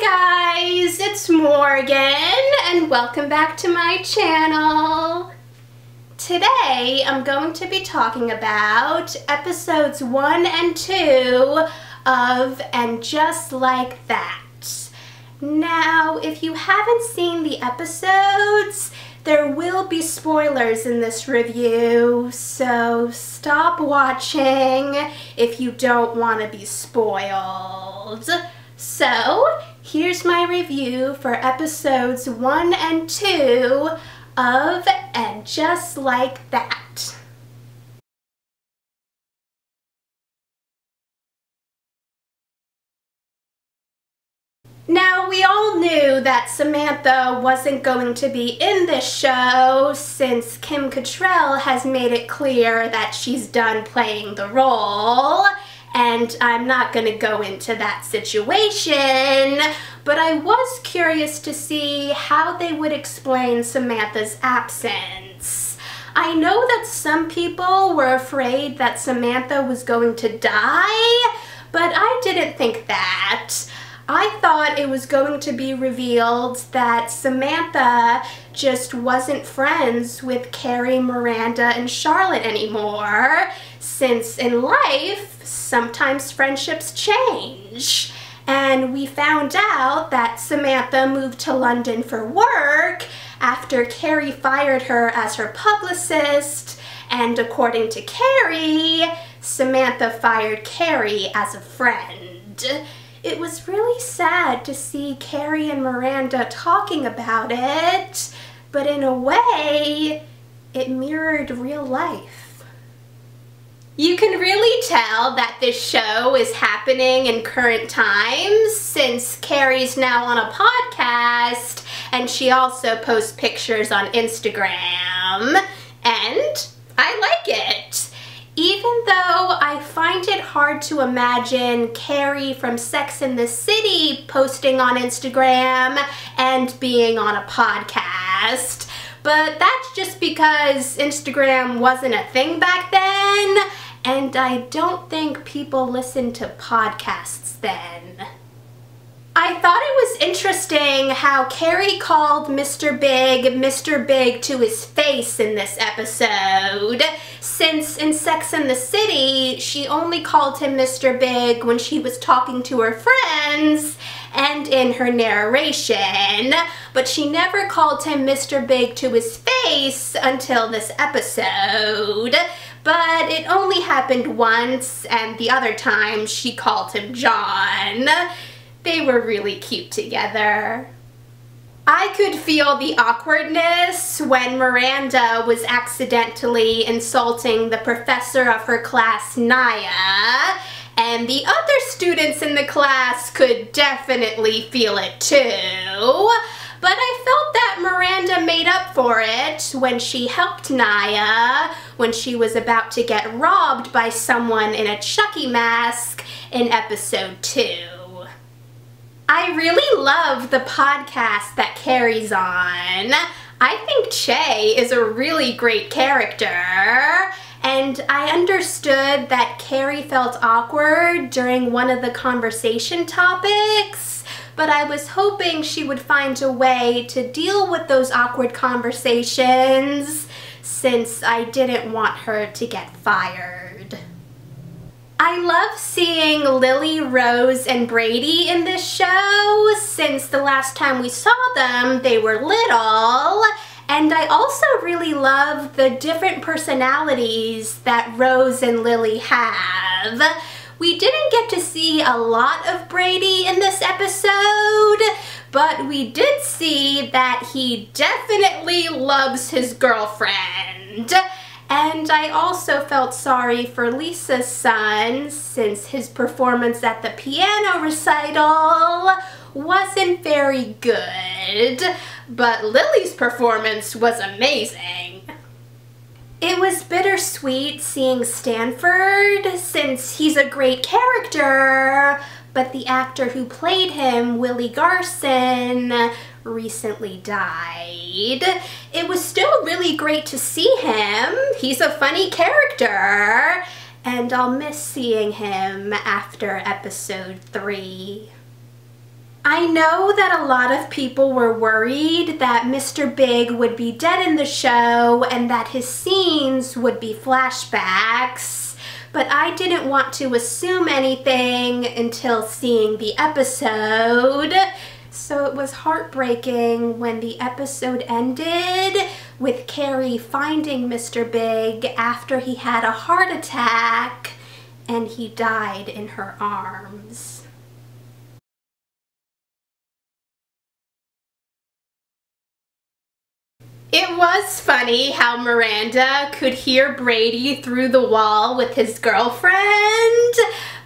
Hi guys, it's Morgan and welcome back to my channel. Today I'm going to be talking about episodes 1 and 2 of And Just Like That. Now, if you haven't seen the episodes, there will be spoilers in this review, so stop watching if you don't want to be spoiled. So, here's my review for episodes 1 and 2 of And Just Like That. Now, we all knew that Samantha wasn't going to be in this show since Kim Cattrall has made it clear that she's done playing the role, and I'm not going to go into that situation, but I was curious to see how they would explain Samantha's absence. I know that some people were afraid that Samantha was going to die, but I didn't think that. I thought it was going to be revealed that Samantha just wasn't friends with Carrie, Miranda, and Charlotte anymore, since in life, sometimes friendships change. And we found out that Samantha moved to London for work after Carrie fired her as her publicist, and according to Carrie, Samantha fired Carrie as a friend. It was really sad to see Carrie and Miranda talking about it, but in a way, it mirrored real life. You can really tell that this show is happening in current times since Carrie's now on a podcast and she also posts pictures on Instagram, and I like it. Even though I find it hard to imagine Carrie from Sex and the City posting on Instagram and being on a podcast, but that's just because Instagram wasn't a thing back then, and I don't think people listened to podcasts then. I thought it was interesting how Carrie called Mr. Big to his face in this episode, since in Sex and the City, she only called him Mr. Big when she was talking to her friends and in her narration, but she never called him Mr. Big to his face until this episode. But it only happened once, and the other time she called him John. They were really cute together. I could feel the awkwardness when Miranda was accidentally insulting the professor of her class, Naya, and the other students in the class could definitely feel it too. But I felt that Miranda made up for it when she helped Naya when she was about to get robbed by someone in a Chucky mask in episode 2. I really love the podcast that Carrie's on. I think Che is a really great character, and I understood that Carrie felt awkward during one of the conversation topics, but I was hoping she would find a way to deal with those awkward conversations since I didn't want her to get fired. I love seeing Lily, Rose, and Brady in this show since the last time we saw them they were little, and I also really love the different personalities that Rose and Lily have. We didn't get to see a lot of Brady in this episode, but we did see that he definitely loves his girlfriend. And I also felt sorry for Lisa's son since his performance at the piano recital wasn't very good, but Lily's performance was amazing. It was bittersweet seeing Stanford since he's a great character, but the actor who played him, Willie Garson, recently died. It was still really great to see him. He's a funny character, and I'll miss seeing him after episode 3. I know that a lot of people were worried that Mr. Big would be dead in the show and that his scenes would be flashbacks, but I didn't want to assume anything until seeing the episode. So it was heartbreaking when the episode ended with Carrie finding Mr. Big after he had a heart attack and he died in her arms. It was funny how Miranda could hear Brady through the wall with his girlfriend,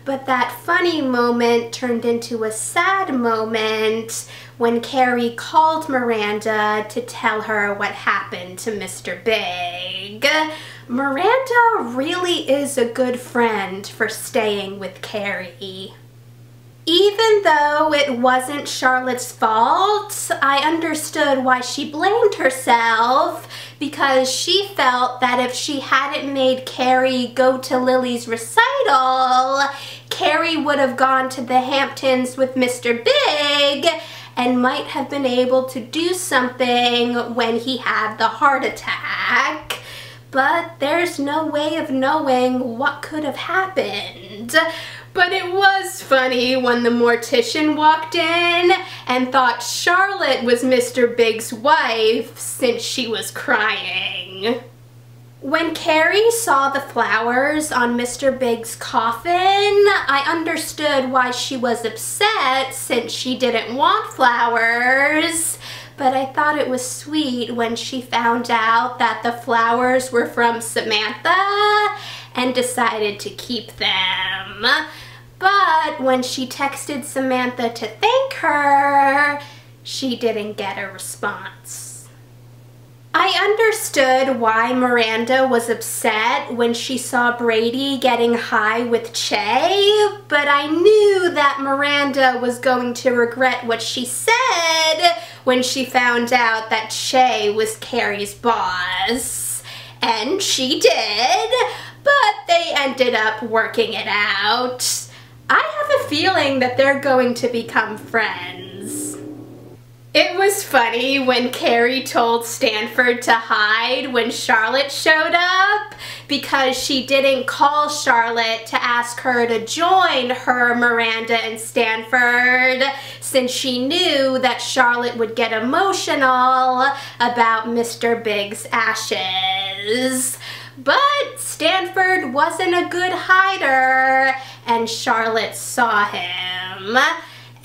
but that funny moment turned into a sad moment when Carrie called Miranda to tell her what happened to Mr. Big. Miranda really is a good friend for staying with Carrie. Even though it wasn't Charlotte's fault, I understood why she blamed herself, because she felt that if she hadn't made Carrie go to Lily's recital, Carrie would have gone to the Hamptons with Mr. Big and might have been able to do something when he had the heart attack. But there's no way of knowing what could have happened. But it was funny when the mortician walked in and thought Charlotte was Mr. Big's wife since she was crying. When Carrie saw the flowers on Mr. Big's coffin, I understood why she was upset since she didn't want flowers. But I thought it was sweet when she found out that the flowers were from Samantha and decided to keep them. But when she texted Samantha to thank her, she didn't get a response. I understood why Miranda was upset when she saw Brady getting high with Che, but I knew that Miranda was going to regret what she said when she found out that Che was Carrie's boss. And she did, but they ended up working it out. I have a feeling that they're going to become friends. It was funny when Carrie told Stanford to hide when Charlotte showed up because she didn't call Charlotte to ask her to join her, Miranda, and Stanford since she knew that Charlotte would get emotional about Mr. Big's ashes. But Stanford wasn't a good hider, and Charlotte saw him.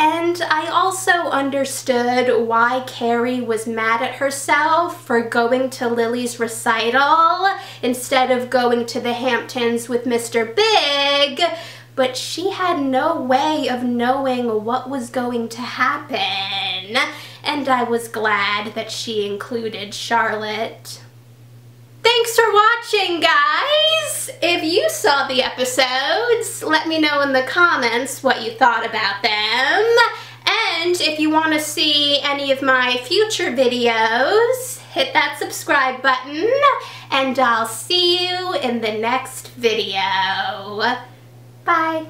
And I also understood why Carrie was mad at herself for going to Lily's recital instead of going to the Hamptons with Mr. Big, but she had no way of knowing what was going to happen, and I was glad that she included Charlotte. Thanks for watching, guys! If you saw the episodes, let me know in the comments what you thought about them. And if you want to see any of my future videos, hit that subscribe button, and I'll see you in the next video. Bye!